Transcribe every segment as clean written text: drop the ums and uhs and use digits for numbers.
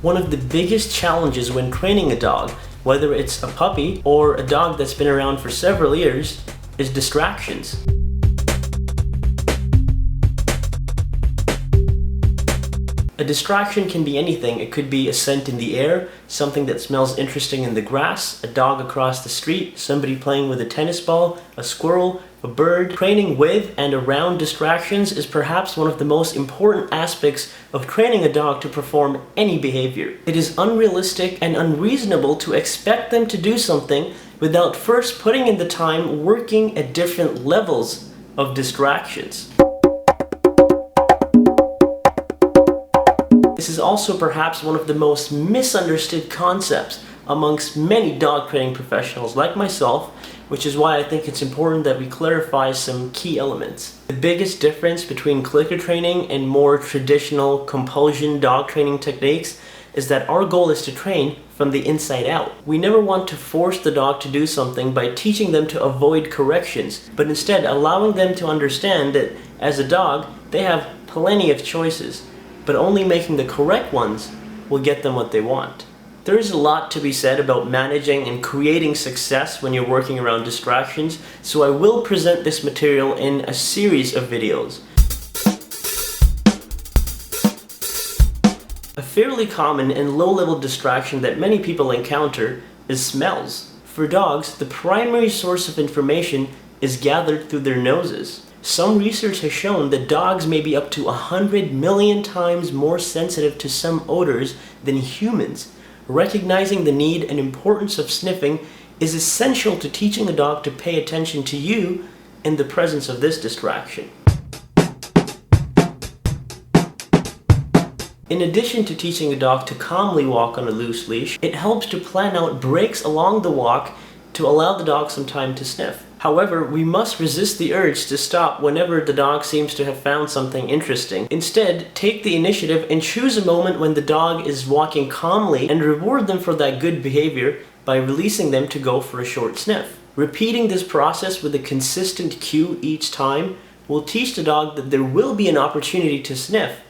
One of the biggest challenges when training a dog, whether it's a puppy or a dog that's been around for several years, is distractions. A distraction can be anything. It could be a scent in the air, something that smells interesting in the grass, a dog across the street, somebody playing with a tennis ball, a squirrel, a bird. Training with and around distractions is perhaps one of the most important aspects of training a dog to perform any behavior. It is unrealistic and unreasonable to expect them to do something without first putting in the time working at different levels of distractions. This is also perhaps one of the most misunderstood concepts amongst many dog training professionals like myself, which is why I think it's important that we clarify some key elements. The biggest difference between clicker training and more traditional compulsion dog training techniques is that our goal is to train from the inside out. We never want to force the dog to do something by teaching them to avoid corrections, but instead allowing them to understand that as a dog, they have plenty of choices, but only making the correct ones will get them what they want. There is a lot to be said about managing and creating success when you're working around distractions, so I will present this material in a series of videos. A fairly common and low-level distraction that many people encounter is smells. For dogs, the primary source of information is gathered through their noses. Some research has shown that dogs may be up to 100 million times more sensitive to some odors than humans. Recognizing the need and importance of sniffing is essential to teaching a dog to pay attention to you in the presence of this distraction. In addition to teaching a dog to calmly walk on a loose leash, it helps to plan out breaks along the walk to allow the dog some time to sniff. However, we must resist the urge to stop whenever the dog seems to have found something interesting. Instead, take the initiative and choose a moment when the dog is walking calmly and reward them for that good behavior by releasing them to go for a short sniff. Repeating this process with a consistent cue each time will teach the dog that there will be an opportunity to sniff,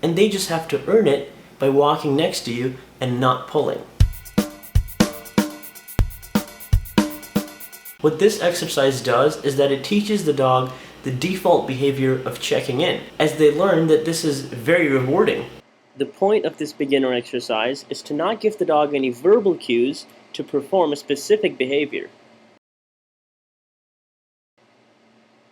and they just have to earn it by walking next to you and not pulling. What this exercise does is that it teaches the dog the default behavior of checking in, as they learn that this is very rewarding. The point of this beginner exercise is to not give the dog any verbal cues to perform a specific behavior.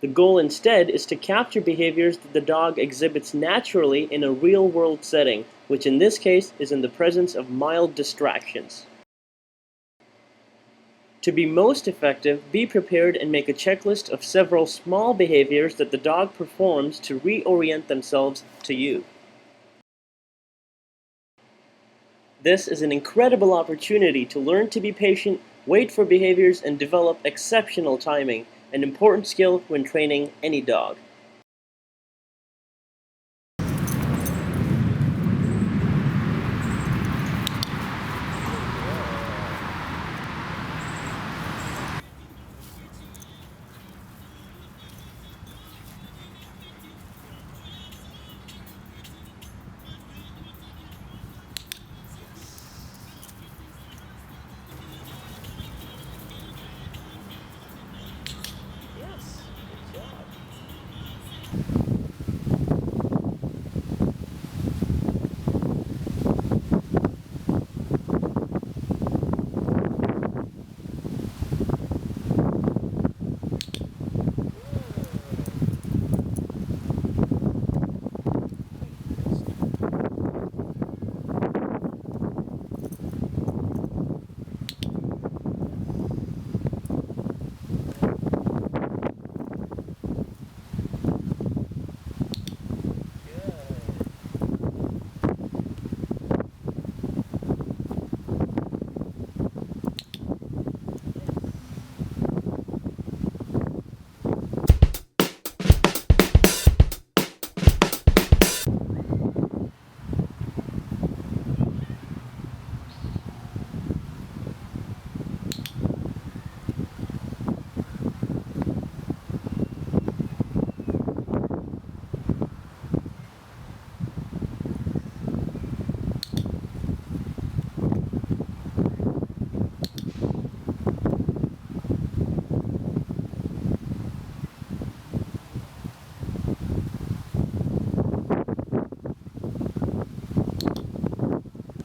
The goal instead is to capture behaviors that the dog exhibits naturally in a real-world setting, which in this case is in the presence of mild distractions. To be most effective, be prepared and make a checklist of several small behaviors that the dog performs to reorient themselves to you. This is an incredible opportunity to learn to be patient, wait for behaviors, and develop exceptional timing, an important skill when training any dog.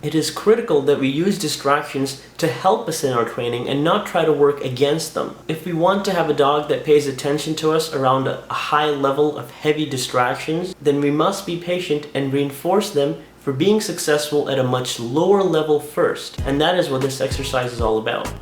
It is critical that we use distractions to help us in our training and not try to work against them. If we want to have a dog that pays attention to us around a high level of heavy distractions, then we must be patient and reinforce them for being successful at a much lower level first. And that is what this exercise is all about.